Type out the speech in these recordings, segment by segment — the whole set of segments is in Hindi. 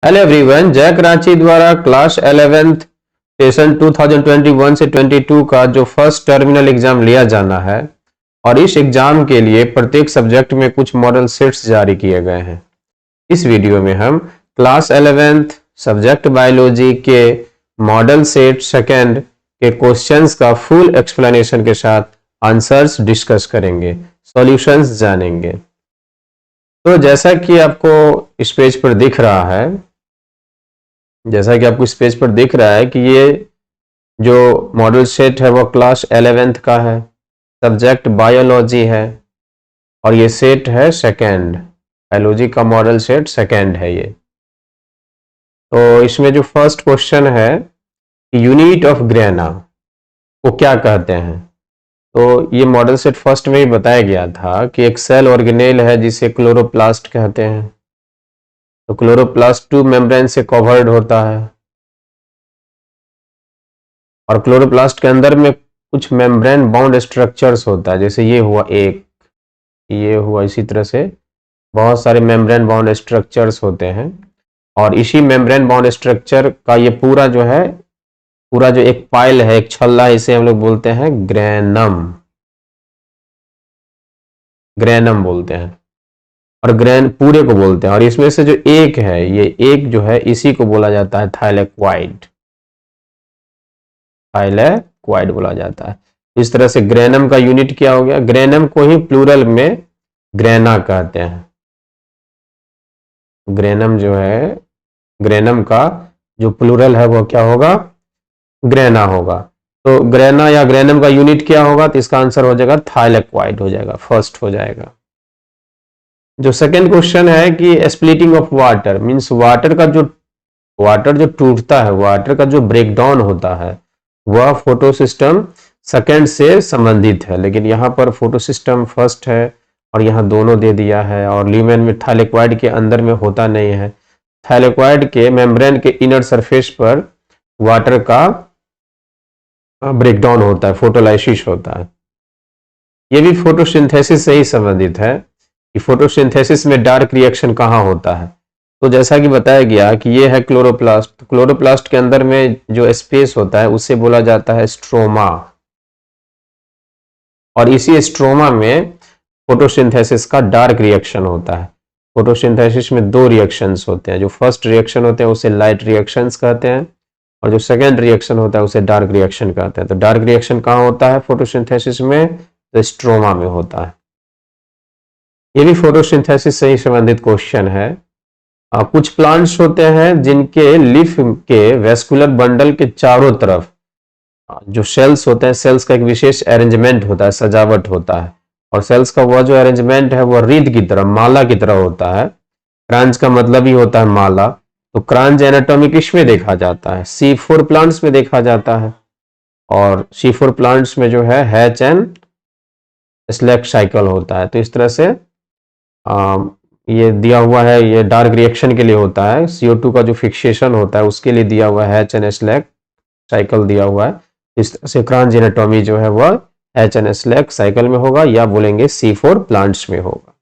हेलो एवरीवन, जय कराची द्वारा क्लास 11th सेशन 2021 से 22 का जो फर्स्ट टर्मिनल एग्जाम लिया जाना है और इस एग्जाम के लिए प्रत्येक सब्जेक्ट में कुछ मॉडल सेट्स जारी किए गए हैं। इस वीडियो में हम क्लास 11th सब्जेक्ट बायोलॉजी के मॉडल सेट सेकंड के क्वेश्चंस का फुल एक्सप्लेनेशन के साथ आंसर्स डिस्कस करेंगे, सॉल्यूशंस जानेंगे। तो जैसा कि आपको इस पेज पर दिख रहा है कि ये जो मॉडल सेट है वो क्लास 11th का है, सब्जेक्ट बायोलॉजी है और ये सेट है सेकंड, बायोलॉजी का मॉडल सेट सेकंड है ये। तो इसमें जो फर्स्ट क्वेश्चन है कि यूनिट ऑफ ग्रेना को क्या कहते हैं। तो ये मॉडल सेट फर्स्ट में ही बताया गया था कि एक सेल ऑर्गेनेल है जिसे क्लोरोप्लास्ट कहते हैं। तो क्लोरोप्लास्ट 2 मेम्ब्रेन से कवर्ड होता है और क्लोरोप्लास्ट के अंदर में कुछ मेम्ब्रेन बाउंड स्ट्रक्चर्स होता है, जैसे ये हुआ एक, ये हुआ, इसी तरह से बहुत सारे मेम्ब्रेन बाउंड स्ट्रक्चर्स होते हैं और इसी मेम्ब्रेन बाउंड स्ट्रक्चर का ये पूरा जो एक पाइल है, एक छल्ला है, इसे हम लोग बोलते हैं ग्रेनम बोलते हैं और ग्रेन पूरे को बोलते हैं। और इसमें से जो एक है, ये एक जो है इसी को बोला जाता है थाइलेक्वाइड बोला जाता है। इस तरह से ग्रेनम का यूनिट क्या हो गया, ग्रेनम को ही प्लूरल में ग्रेना कहते हैं। ग्रेनम जो है, ग्रेनम का जो प्लूरल है वो क्या होगा, ग्रेना होगा। तो ग्रेना या ग्रेनम का यूनिट क्या होगा, तो इसका आंसर हो जाएगा थाइलेक्वाइड हो जाएगा, फर्स्ट हो जाएगा। जो सेकंड क्वेश्चन है कि splitting of water means water जो टूटता है, वाटर का जो ब्रेकडाउन होता है वह फोटोसिस्टम सेकंड से संबंधित है, लेकिन यहाँ पर फोटोसिस्टम फर्स्ट है और यहाँ दोनों दे दिया है। और ल्यूमेन में थाइलेक्वाइड के अंदर में होता नहीं है। थाइलेक्वाइड के मेम्ब्रेन के इनर सरफेस पर वाटर का ब्रेकडाउन होता है, फोटोलाइसिस होता है। ये भी फोटोसिंथेसिस से ही संबंधित है कि फोटोसिंथेसिस में डार्क रिएक्शन कहाँ होता है। तो जैसा कि बताया गया कि ये है क्लोरोप्लास्ट। क्लोरोप्लास्ट के अंदर में जो स्पेस होता है उसे बोला जाता है स्ट्रोमा और इसी स्ट्रोमा में फोटोसिंथेसिस का डार्क रिएक्शन होता है। फोटोसिंथेसिस में दो रिएक्शंस होते हैं। जो फर्स्ट रिएक्शन होते हैं उसे लाइट रिएक्शंस कहते हैं और जो सेकेंड रिएक्शन होता है उसे डार्क रिएक्शन कहते हैं। तो डार्क रिएक्शन कहाँ होता है फोटोसिंथेसिस में, तो स्ट्रोमा में होता है। ये भी फोटोसिंथेसिस से ही संबंधित क्वेश्चन है। कुछ प्लांट्स होते हैं जिनके लीफ के वेस्कुलर बंडल के चारों तरफ जो सेल्स होते हैं, सेल्स का एक विशेष अरेंजमेंट होता है, सजावट होता है और सेल्स का वह जो अरेंजमेंट है वह रीड की तरह, माला की तरह होता है। क्रांच का मतलब ही होता है माला। तो क्रांच एनाटॉमी किसमें देखा जाता है, C4 प्लांट्स में देखा जाता है और C4 प्लांट्स में जो है हैच एंड स्लैक साइकिल होता है। तो इस तरह से ये दिया हुआ है, ये डार्क रिएक्शन के लिए होता है। CO2 का जो फिक्सेशन होता है उसके लिए दिया हुआ है हैच एंड स्लैक साइकिल दिया हुआ है। इस तरह से क्रांच एनाटॉमी जो है वह हैच एंड स्लैक साइकिल में होगा या बोलेंगे C4 प्लांट्स में होगा।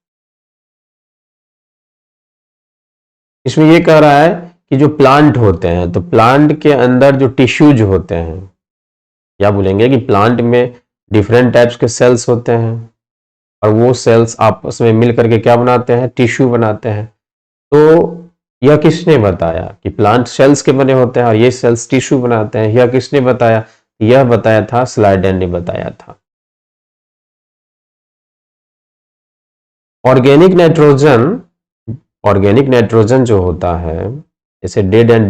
इसमें ये कह रहा है कि जो प्लांट होते हैं, तो प्लांट के अंदर जो टिश्यूज होते हैं, या बोलेंगे कि प्लांट में डिफरेंट टाइप्स के सेल्स होते हैं और वो सेल्स आपस में मिल करके क्या बनाते हैं, टिश्यू बनाते हैं। तो यह किसने बताया कि प्लांट सेल्स के बने होते हैं और ये सेल्स टिश्यू बनाते हैं, यह किसने बताया, यह बताया था स्लाइडेन ने बताया था। ऑर्गेनिक नाइट्रोजन जो होता है, जैसे डेड एंड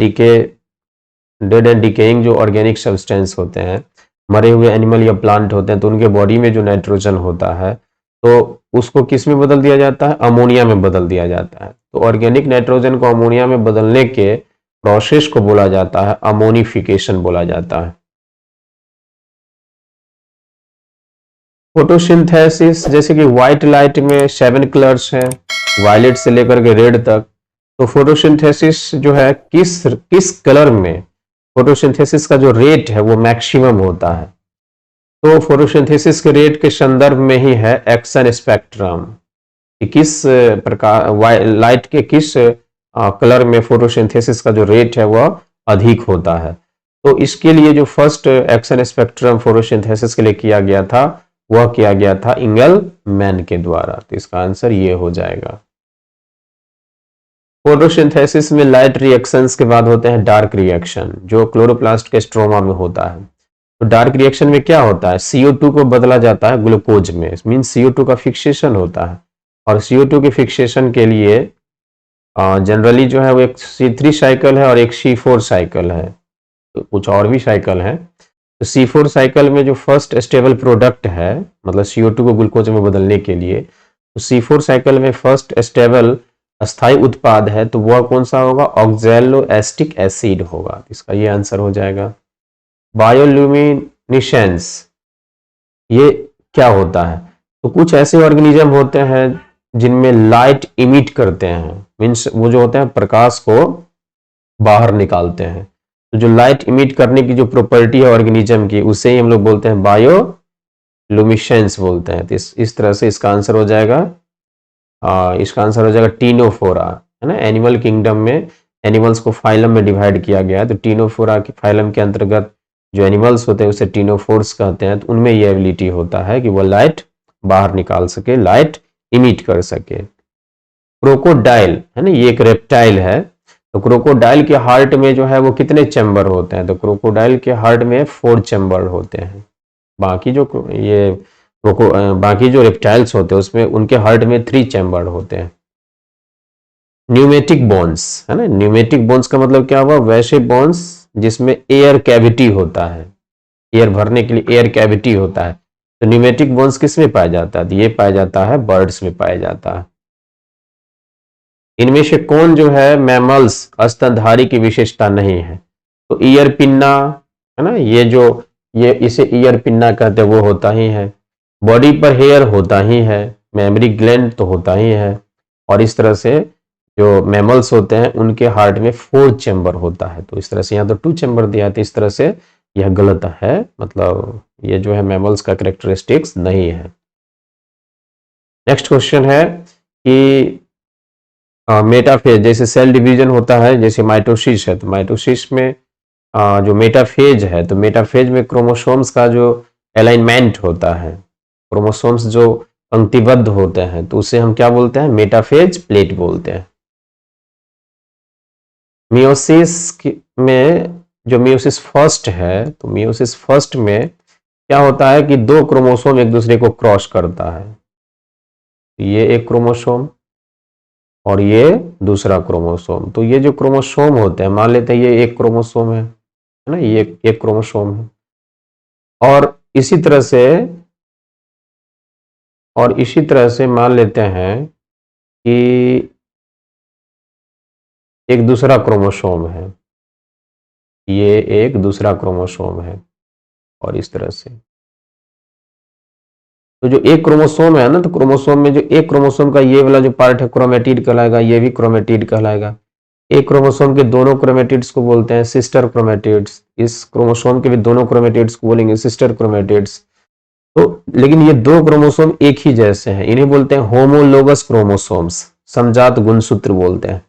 डिकेइंग जो ऑर्गेनिक सब्सटेंस होते हैं, मरे हुए एनिमल या प्लांट होते हैं, तो उनके बॉडी में जो नाइट्रोजन होता है तो उसको किस में बदल दिया जाता है, अमोनिया में बदल दिया जाता है। तो ऑर्गेनिक नाइट्रोजन को अमोनिया में बदलने के प्रोसेस को बोला जाता है अमोनिफिकेशन बोला जाता है। फोटोसिंथेसिस, जैसे कि व्हाइट लाइट में 7 कलर्स हैं, वायलेट से लेकर के रेड तक। तो फोटोसिंथेसिस जो है किस कलर में फोटोसिंथेसिस का जो रेट है वो मैक्सिमम होता है। तो फोटोसिंथेसिस के रेट के संदर्भ में ही है एक्शन स्पेक्ट्रम कि किस प्रकार लाइट के किस कलर में फोटोसिंथेसिस का जो रेट है वह अधिक होता है। तो इसके लिए जो फर्स्ट एक्शन स्पेक्ट्रम फोटोसिंथेसिस के लिए किया गया था वह किया गया था इंगलमैन के द्वारा। तो इसका आंसर ये हो जाएगा। फोटोसिंथेसिस में लाइट रिएक्शंस के बाद होते हैं डार्क रिएक्शन, जो क्लोरोप्लास्ट के स्ट्रोमा में होता है। तो डार्क रिएक्शन में क्या होता है, CO2 को बदला जाता है ग्लूकोज में, मींस CO2 का फिक्सेशन होता है। और CO2 के फिक्सेशन के लिए जनरली जो है वो एक C3 साइकिल है और एक C4 साइकिल है, तो कुछ और भी साइकिल है। तो C4 साइकिल में जो फर्स्ट स्टेबल प्रोडक्ट है, मतलब CO2 को ग्लूकोज में बदलने के लिए, तो C4 साइकिल में फर्स्ट स्टेबल अस्थायी उत्पाद है तो वह कौन सा होगा, ऑक्सैलोएसिटिक एसिड होगा। इसका ये आंसर हो जाएगा। बायोल्यूमिनेसेंस ये क्या होता है, तो कुछ ऐसे ऑर्गेनिज्म होते हैं जिनमें लाइट इमिट करते हैं, मीन्स वो जो होते हैं प्रकाश को बाहर निकालते हैं। तो जो लाइट इमिट करने की जो प्रॉपर्टी है ऑर्गेनिज्म की, उसे ही हम लोग बोलते हैं बायोल्यूमिनेसेंस बोलते हैं। तो इस तरह से इसका आंसर हो जाएगा, इसका आंसर हो जाएगा टीनोफोरा, है ना। एनिमल किंगडम में एनिमल्स को फाइलम में डिवाइड किया गया है, तो टीनोफोरा के फाइलम के अंतर्गत जो एनिमल्स होते हैं उसे टीनोफोर्स कहते हैं। तो उनमें ये एबिलिटी होता है कि वो लाइट बाहर निकाल सके, लाइट इमिट कर सके। क्रोकोडाइल, है ना, ये एक रेप्टाइल है। तो क्रोकोडाइल के हार्ट में जो है वो कितने चैम्बर होते हैं, तो क्रोकोडाइल के हार्ट में 4 चैम्बर होते हैं। बाकी जो बाकी जो रेप्टाइल्स होते हैं उसमें उनके हार्ट में 3 चैम्बर होते हैं। न्यूमेटिक बोन्स, है ना, न्यूमेटिक बोन्स का मतलब क्या हुआ, वैसे बोन्स जिसमें एयर कैविटी होता है, एयर भरने के लिए एयर कैविटी होता है। तो न्यूमेटिक बोन्स किस में पाया जाता है, तो ये पाया जाता है बर्ड्स में पाया जाता है। इनमें से कौन जो है मैमल्स स्तनधारी की विशेषता नहीं है, तो ईयर पिन्ना, है ना, ये इसे ईयर पिन्ना कहते हैं, वो होता ही है। बॉडी पर हेयर होता ही है, मेमोरी ग्लैंड तो होता ही है। और इस तरह से जो मैमल्स होते हैं उनके हार्ट में 4 चैम्बर होता है। तो इस तरह से यहाँ तो 2 चैम्बर दिया था, इस तरह से यह गलत है, मतलब ये जो है मैमल्स का कैरेक्टरिस्टिक्स नहीं है। नेक्स्ट क्वेश्चन है कि मेटाफेज, जैसे सेल डिवीजन होता है, जैसे माइटोसिस है, तो माइटोसिस में जो मेटाफेज है, तो मेटाफेज में क्रोमोसोम्स का जो अलाइनमेंट होता है, क्रोमोसोम्स जो पंक्तिबद्ध होते हैं, तो उसे हम क्या बोलते हैं, मेटाफेज प्लेट बोलते हैं। मियोसिस में जो मियोसिस फर्स्ट है, तो मियोसिस फर्स्ट में क्या होता है कि 2 क्रोमोसोम एक दूसरे को क्रॉस करता है। ये एक क्रोमोसोम और ये दूसरा क्रोमोसोम। तो ये जो क्रोमोसोम होते हैं, मान लेते हैं ये एक क्रोमोसोम है ना, ये एक क्रोमोसोम है। और इसी तरह से मान लेते हैं कि एक दूसरा क्रोमोसोम है, ये एक दूसरा क्रोमोसोम है, और इस तरह से। तो जो एक क्रोमोसोम है ना, तो क्रोमोसोम में जो एक क्रोमोसोम का ये वाला जो पार्ट है क्रोमेटिड कहलाएगा, ये भी क्रोमेटिड कहलाएगा। एक क्रोमोसोम के दोनों क्रोमेटिड्स को बोलते हैं सिस्टर क्रोमेटिड्स। इस क्रोमोसोम के भी दोनों क्रोमेटिड्स को बोलेंगे सिस्टर क्रोमेटिड्स। तो लेकिन ये 2 क्रोमोसोम एक ही जैसे हैं, इन्हें बोलते हैं होमोलोगस क्रोमोसोम्स, समजात गुणसूत्र बोलते हैं।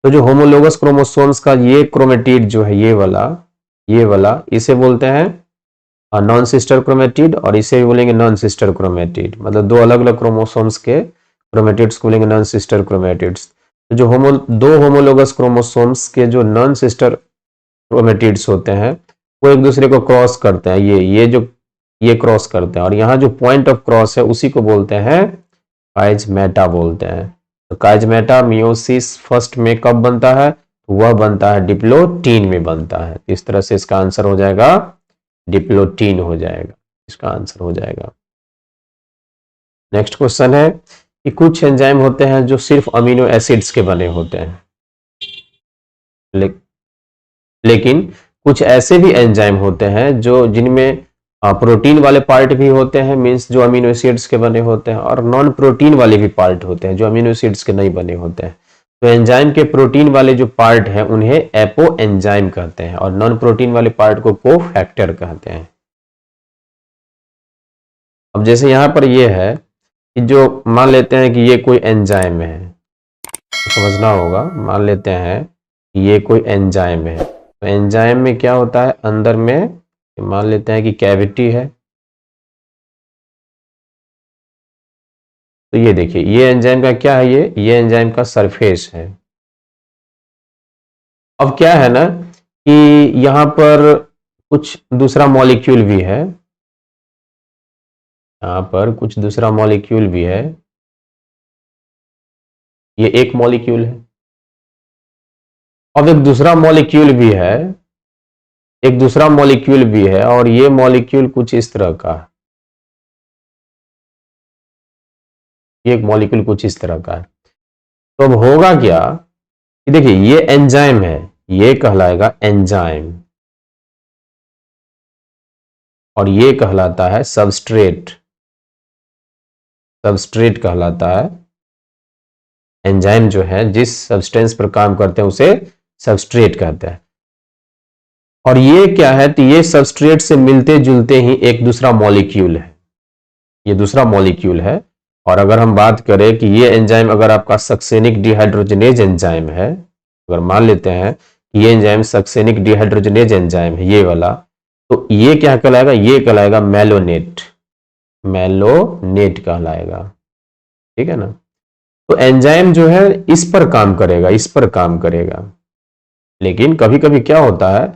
तो जो होमोलोगस क्रोमोसोम्स का ये क्रोमेटिड जो है, ये वाला इसे बोलते हैं नॉन सिस्टर क्रोमेटिड, और इसे भी बोलेंगे नॉन सिस्टर क्रोमेटिड। मतलब 2 अलग अलग क्रोमोसोम्स के क्रोमेटिड्स को बोलेंगे नॉन सिस्टर क्रोमेटिड्स। तो जो 2 होमोलोगस क्रोमोसोम्स के जो नॉन सिस्टर क्रोमेटिड्स होते हैं वो एक दूसरे को क्रॉस करते हैं, ये क्रॉस करते हैं, और यहाँ जो पॉइंट ऑफ क्रॉस है उसी को बोलते हैं काइजमेटा बोलते हैं। तो काइजमेटा मियोसिस फर्स्ट में कब बनता है, वह बनता है डिप्लोटीन में बनता है। इस तरह से इसका आंसर हो जाएगा डिप्लोटीन हो जाएगा, इसका आंसर हो जाएगा। नेक्स्ट क्वेश्चन है कि कुछ एंजाइम होते हैं जो सिर्फ अमीनो एसिड्स के बने होते हैं, लेकिन कुछ ऐसे भी एंजाइम होते हैं जो जिनमें प्रोटीन वाले पार्ट भी होते हैं, मींस जो अमीनो एसिड्स के बने होते हैं, और नॉन प्रोटीन वाले भी पार्ट होते हैं जो अमीनो एसिड्स के नहीं बने होते हैं। तो एंजाइम के प्रोटीन वाले जो पार्ट हैं उन्हें एपो एंजाइम कहते हैं, और नॉन प्रोटीन वाले पार्ट को कोफैक्टर कहते हैं। अब जैसे यहां पर ये है कि जो मान लेते हैं कि ये कोई एंजाइम है, समझना होगा। मान लेते हैं ये कोई एंजाइम है, तो एंजाइम में क्या होता है, अंदर में मान लेते हैं कि कैविटी है। तो ये देखिए, ये एंजाइम का क्या है, ये एंजाइम का सरफेस है। अब क्या है ना कि यहां पर कुछ दूसरा मॉलिक्यूल भी है, यहां पर कुछ दूसरा मॉलिक्यूल भी है, ये एक मॉलिक्यूल है। अब एक दूसरा मॉलिक्यूल भी है, एक दूसरा मॉलिक्यूल भी है, और ये मॉलिक्यूल कुछ इस तरह का है, ये एक मॉलिक्यूल कुछ इस तरह का है। तो अब होगा क्या कि देखिए, ये एंजाइम है, ये कहलाएगा एंजाइम, और ये कहलाता है सबस्ट्रेट, सबस्ट्रेट कहलाता है। एंजाइम जो है जिस सब्सटेंस पर काम करते हैं उसे सबस्ट्रेट कहते हैं। और ये क्या है, तो ये सबस्ट्रेट से मिलते जुलते ही एक दूसरा मॉलिक्यूल है, ये दूसरा मॉलिक्यूल है। और अगर हम बात करें कि ये एंजाइम अगर आपका सक्सेनिक डिहाइड्रोजनेज एंजाइम है, अगर मान लेते हैं कि ये एंजाइम सक्सेनिक डिहाइड्रोजनेज एंजाइम है, ये वाला, तो ये क्या कहलाएगा, ये कहलाएगा मेलोनेट, मेलोनेट कहलाएगा। ठीक है ना। तो एंजाइम जो है इस पर काम करेगा, इस पर काम करेगा। लेकिन कभी कभी क्या होता है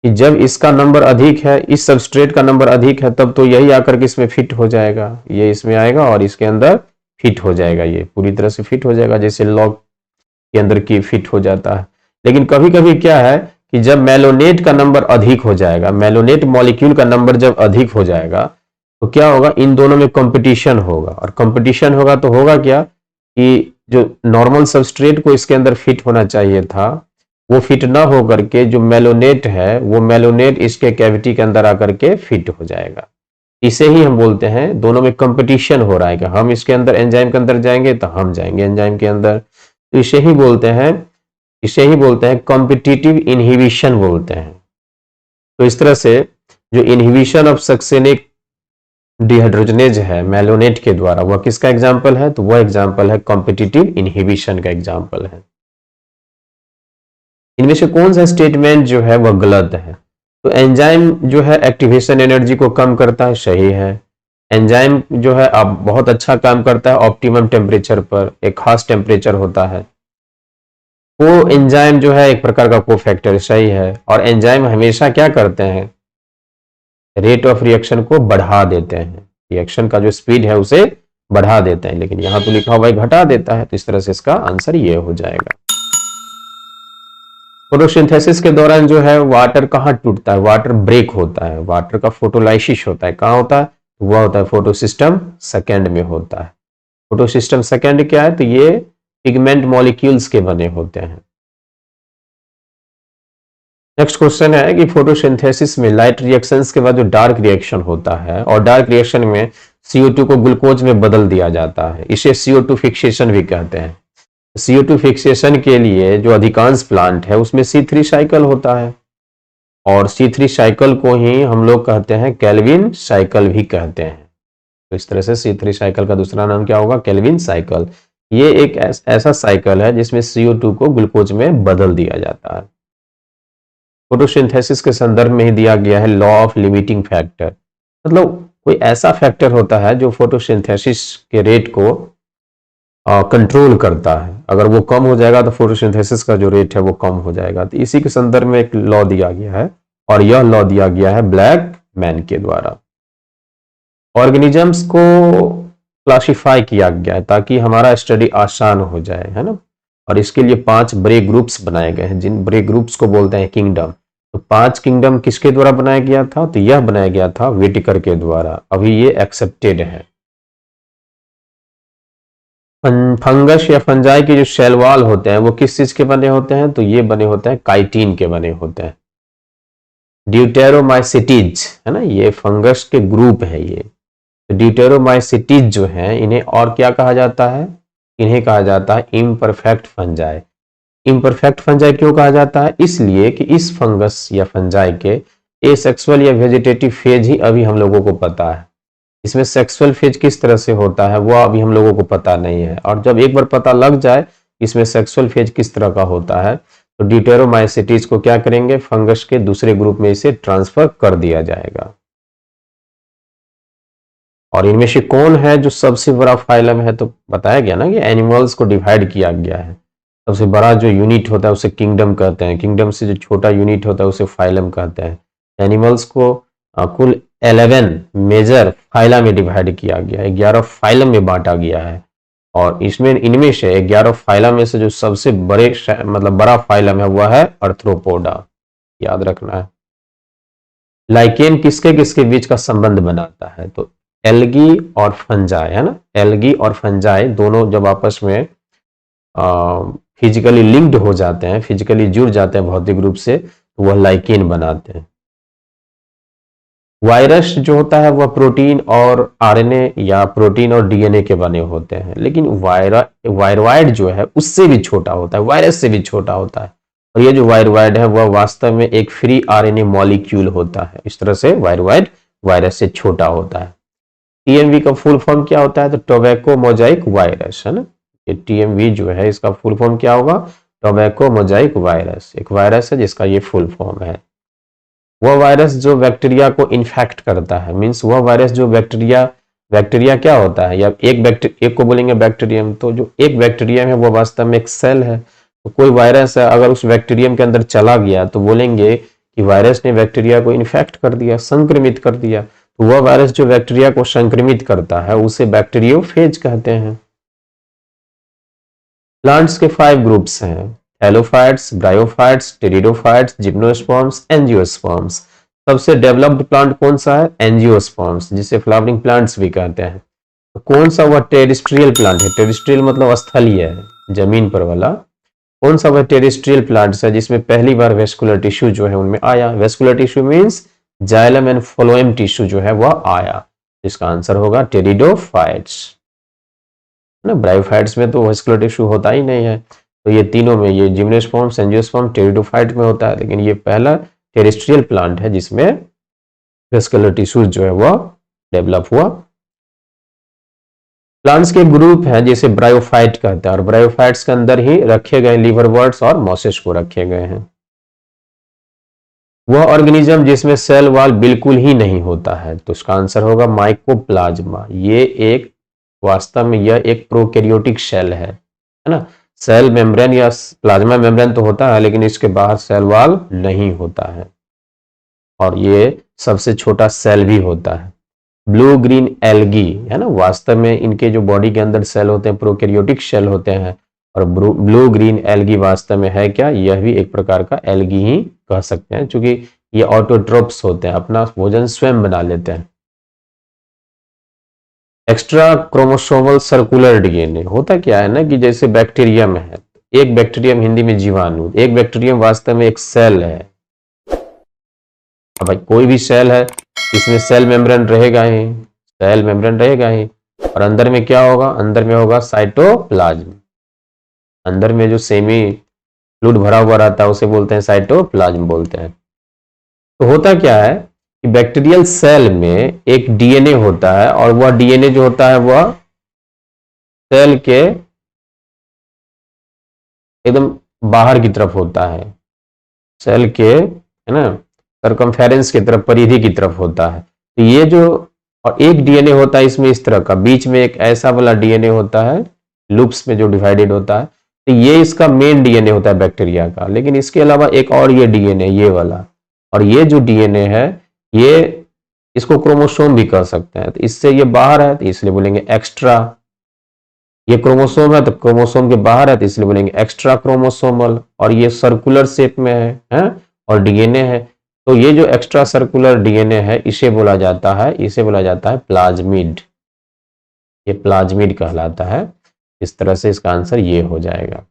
कि जब इसका नंबर अधिक है, इस सबस्ट्रेट का नंबर अधिक है, तब तो यही आकर के इसमें फिट हो जाएगा, ये इसमें आएगा और इसके अंदर फिट हो जाएगा, ये पूरी तरह से फिट हो जाएगा, जैसे लॉक के अंदर की फिट हो जाता है। लेकिन कभी कभी क्या है कि जब मेलोनेट का नंबर अधिक हो जाएगा, मेलोनेट मॉलिक्यूल का नंबर जब अधिक हो जाएगा, तो क्या होगा, इन दोनों में कंपटीशन होगा। और कंपटीशन होगा तो होगा क्या कि जो नॉर्मल सबस्ट्रेट को इसके अंदर फिट होना चाहिए था, वो फिट ना हो करके जो मेलोनेट है, वो मेलोनेट इसके कैविटी के अंदर आकर के फिट हो जाएगा। इसे ही हम बोलते हैं दोनों में कंपटीशन हो रहा है कि हम इसके अंदर एंजाइम के अंदर जाएंगे तो हम जाएंगे एंजाइम के अंदर। तो इसे ही बोलते हैं कॉम्पिटिटिव इनहिबिशन बोलते हैं। तो इस तरह से जो इनहिबिशन ऑफ सक्सेनिक डिहाइड्रोजनेज है मेलोनेट के द्वारा, वह किसका एग्जाम्पल है, तो वह एग्जाम्पल है कॉम्पिटिटिव इनहिबिशन का एग्जाम्पल है। इनमें से कौन सा स्टेटमेंट जो है वह गलत है, तो एंजाइम जो है एक्टिवेशन एनर्जी को कम करता है, सही है। एंजाइम जो है अब बहुत अच्छा काम करता है ऑप्टिमम टेम्परेचर पर, एक खास टेम्परेचर होता है। वो एंजाइम जो है एक प्रकार का कोफैक्टर, सही है। और एंजाइम हमेशा क्या करते हैं, रेट ऑफ रिएक्शन को बढ़ा देते हैं, रिएक्शन का जो स्पीड है उसे बढ़ा देते हैं, लेकिन यहां तो लिखा हुआ है घटा देता है। तो इस तरह से इसका आंसर ये हो जाएगा। फोटोसिंथेसिस के दौरान जो है वाटर कहाँ टूटता है, वाटर ब्रेक होता है, वाटर का फोटोलाइसिस होता है, कहाँ होता है, वह होता है फोटोसिस्टम सेकेंड में होता है। फोटोसिस्टम सेकेंड क्या है, तो ये पिगमेंट मॉलिक्यूल्स के बने होते हैं। नेक्स्ट क्वेश्चन है कि फोटोसिंथेसिस में लाइट रिएक्शंस के बाद जो डार्क रिएक्शन होता है, और डार्क रिएक्शन में CO2 को ग्लूकोज में बदल दिया जाता है, इसे CO2 फिक्सेशन भी कहते हैं। CO2 फिक्सेशन के लिए जो अधिकांश प्लांट है उसमें C3 साइकिल होता है, और C3 साइकिल को ही हम लोग कहते हैं केल्विन साइकिल भी कहते हैं। तो इस तरह से C3 साइकिल का दूसरा नाम क्या होगा, केल्विन साइकिल। ये एक ऐसा साइकिल है जिसमें CO2 को ग्लूकोज में बदल दिया जाता है। फोटोसिंथेसिस के संदर्भ में ही दिया गया है लॉ ऑफ लिमिटिंग फैक्टर, मतलब कोई ऐसा फैक्टर होता है जो फोटोसिंथेसिस के रेट को कंट्रोल करता है। अगर वो कम हो जाएगा तो फोटोसिंथेसिस का जो रेट है वो कम हो जाएगा। तो इसी के संदर्भ में एक लॉ दिया गया है, और यह लॉ दिया गया है ब्लैक मैन के द्वारा। ऑर्गेनिजम्स को क्लासिफाई किया गया है ताकि हमारा स्टडी आसान हो जाए, है ना। और इसके लिए 5 बड़े ग्रुप्स बनाए गए हैं, जिन बड़े ग्रुप्स को बोलते हैं किंगडम। तो 5 किंगडम किसके द्वारा बनाया गया था, तो यह बनाया गया था व्हिटेकर के द्वारा। अभी ये एक्सेप्टेड है। फंगस या फंजाई के जो सेल वॉल होते हैं वो किस चीज के बने होते हैं, तो ये बने होते हैं काइटिन के बने होते हैं। ड्यूटेरोमाइसिटीज है ना, ये फंगस के ग्रुप है ये। तो ड्यूटेरोमाइसिटीज जो है इन्हें और क्या कहा जाता है, इन्हें कहा जाता है इम्परफेक्ट फंजाई। इम्परफेक्ट फंजाई क्यों कहा जाता है, इसलिए कि इस फंगस या फंजाई के एसेक्सुअल या वेजिटेटिव फेज ही अभी हम लोगों को पता है। इसमें सेक्सुअल फेज किस तरह से होता है वो अभी हम लोगों को पता नहीं है। और जब एक बार पता लग जाए इसमें सेक्सुअल फेज किस तरह का होता है, तो डिटेरोमाइसिटीज को क्या करेंगे, फंगस के दूसरे ग्रुप में इसे ट्रांसफर कर दिया जाएगा। और इनमें से कौन है जो सबसे बड़ा फाइलम है, तो बताया गया ना कि एनिमल्स को डिवाइड किया गया है। सबसे बड़ा जो यूनिट होता है उसे किंगडम कहते हैं, किंगडम से जो छोटा यूनिट होता है उसे फाइलम कहते हैं। एनिमल्स को कुल 11 मेजर फाइला में डिवाइड किया गया है, 11 फाइलम में बांटा गया है। और इसमें इनमें से 11 फाइला में से जो सबसे मतलब बड़ा फाइलम है वह है अर्थ्रोपोडा, याद रखना है। लाइकेन किसके किसके बीच का संबंध बनाता है, तो एल्गी और फंजाई, है ना, एल्गी और फंजाई दोनों जब आपस में फिजिकली लिंक्ड हो जाते हैं, फिजिकली जुड़ जाते हैं भौतिक रूप से, तो वह लाइकेन बनाते हैं। वायरस जो होता है वह प्रोटीन और आरएनए या प्रोटीन और डीएनए के बने होते हैं, लेकिन वायरवाइड जो है उससे भी छोटा होता है, वायरस से भी छोटा होता है। और ये जो वायरवाइड है वह वास्तव में एक फ्री आरएनए मॉलिक्यूल होता है। इस तरह से वायरवाइड वायरस से छोटा होता है। टीएमवी का फुल फॉर्म क्या होता है, तो टोबैको मोजाइक वायरस, है ना। ये टीएमवी जो है इसका फुल फॉर्म क्या होगा, टोबैको मोजाइक वायरस, एक वायरस है जिसका ये फुल फॉर्म है। वह वायरस जो बैक्टीरिया को इन्फेक्ट करता है, मीन्स वह वायरस जो बैक्टीरिया क्या होता है, या एक को बोलेंगे बैक्टीरियम, तो जो एक बैक्टीरियम है वह वास्तव में एक सेल है। तो कोई वायरस है अगर उस बैक्टीरियम के अंदर चला गया तो बोलेंगे कि वायरस ने बैक्टीरिया को इन्फेक्ट कर दिया, संक्रमित कर दिया। तो वह वायरस जो बैक्टीरिया को संक्रमित करता है उसे बैक्टीरियोफेज कहते हैं। प्लांट्स के 5 ग्रुप्स हैं, halophytes, bryophytes, pteridophytes, gymnosperms, angiosperms. सबसे डेवलप्ड प्लांट कौन सा है, एंजियोस्पर्म्स, जिसे फ्लावरिंग प्लांट्स भी कहते हैं। तो कौन सा वह टेरेस्ट्रियल प्लांट है, टेरेस्ट्रियल मतलब स्थलीय है, जमीन पर वाला। कौन सा वह टेरेस्ट्रियल प्लांट्स है जिसमें पहली बार वेस्कुलर टिश्यू जो है उनमें आया। Vascular tissue means xylem and phloem tissue जो है वह आया। इसका आंसर होगा टेरिडोफाइट्स, ना। ब्रायोफाइट्स में तो वेस्कुलर टिश्यू होता ही नहीं है। तो ये तीनों में, ये जिम्नोस्पर्म, एंजियोस्पर्म, टेरिडोफाइट में होता है, लेकिन ये पहला टेरेस्ट्रियल प्लांट है जिसमें वेस्कुलर टिश्यू जो है वह डेवलप हुआ। प्लांट्स के ग्रुप है जिसे ब्रायोफाइट कहते हैं, और ब्रायोफाइट्स के अंदर ही रखे गए लिवरवर्ट्स और मॉसेस को रखे गए हैं। वह ऑर्गेनिज्म जिसमें सेल वॉल बिल्कुल ही नहीं होता है, तो इसका आंसर होगा माइकोप्लाज्मा। ये एक वास्तव में यह एक प्रोकैरियोटिक सेल है ना। सेल मेम्ब्रेन या प्लाज्मा मेम्ब्रेन तो होता है, लेकिन इसके बाहर सेल वॉल नहीं होता है, और ये सबसे छोटा सेल भी होता है। ब्लू ग्रीन एल्गी, है ना, वास्तव में इनके जो बॉडी के अंदर सेल होते हैं प्रोकैरियोटिक सेल होते हैं, और ब्लू ग्रीन एल्गी वास्तव में है क्या, यह भी एक प्रकार का एल्गी ही कह सकते हैं, क्योंकि ये ऑटोट्रोप्स होते हैं, अपना भोजन स्वयं बना लेते हैं। एक्स्ट्रा क्रोमोसोमल सर्कुलर डीएनए होता क्या है ना, कि जैसे बैक्टीरियम है, एक बैक्टीरियम हिंदी में जीवाणु, एक बैक्टीरियम वास्तव में एक सेल है। अब भाई कोई भी सेल है इसमें सेल मेम्ब्रेन रहेगा ही, सेल मेम्ब्रेन रहेगा ही, और अंदर में क्या होगा, अंदर में होगा साइटोप्लाज्म। अंदर में जो सेमी फ्लूइड भरा हुआ रहता है उसे बोलते हैं साइटोप्लाज्म बोलते हैं। तो होता क्या है कि बैक्टीरियल सेल में एक डीएनए होता है, और वह डीएनए जो होता है वह सेल के एकदम बाहर की तरफ होता है, सेल के, है ना, सर्कमफेरेंस की तरफ, परिधि की तरफ होता है। तो ये जो, और एक डीएनए होता है इसमें इस तरह का, बीच में एक ऐसा वाला डीएनए होता है लूप्स में जो डिवाइडेड होता है, तो ये इसका मेन डीएनए होता है बैक्टीरिया का। लेकिन इसके अलावा एक और ये डीएनए, ये वाला, और ये जो डीएनए है ये, इसको क्रोमोसोम भी कह सकते हैं। तो इससे ये बाहर है तो इसलिए बोलेंगे एक्स्ट्रा। ये क्रोमोसोम है तो क्रोमोसोम के बाहर है तो इसलिए बोलेंगे एक्स्ट्रा क्रोमोसोमल, और ये सर्कुलर शेप में है और डीएनए है। तो ये जो एक्स्ट्रा सर्कुलर डीएनए है इसे बोला जाता है प्लाज्मिड। ये प्लाज्मिड कहलाता है। इस तरह से इसका आंसर ये हो जाएगा।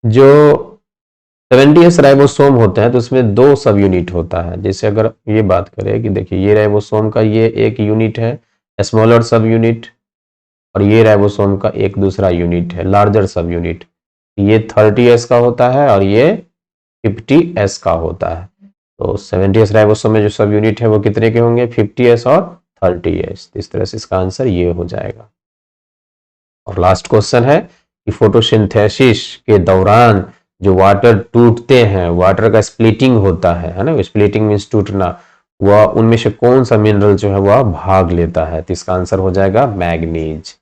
जो 70s राइबोसोम होते हैं तो उसमें 2 सब यूनिट होता है। जैसे अगर ये बात करें कि देखिए ये राइबोसोम का ये एक यूनिट है स्मॉलर सब यूनिट, और ये राइबोसोम का एक दूसरा यूनिट है लार्जर सब यूनिट। ये 30s का होता है और ये 50s का होता है। तो 70s राइबोसोम में जो सब यूनिट है वो कितने के होंगे, 50s और 30s। इस तरह से इसका आंसर ये हो जाएगा। और लास्ट क्वेश्चन है कि फोटोसिंथेसिस के दौरान जो वाटर टूटते हैं, वाटर का स्प्लिटिंग होता है ना, स्प्लिटिंग मीन्स टूटना, वह उनमें से कौन सा मिनरल जो है वह भाग लेता है? तो इसका आंसर हो जाएगा मैग्नीज।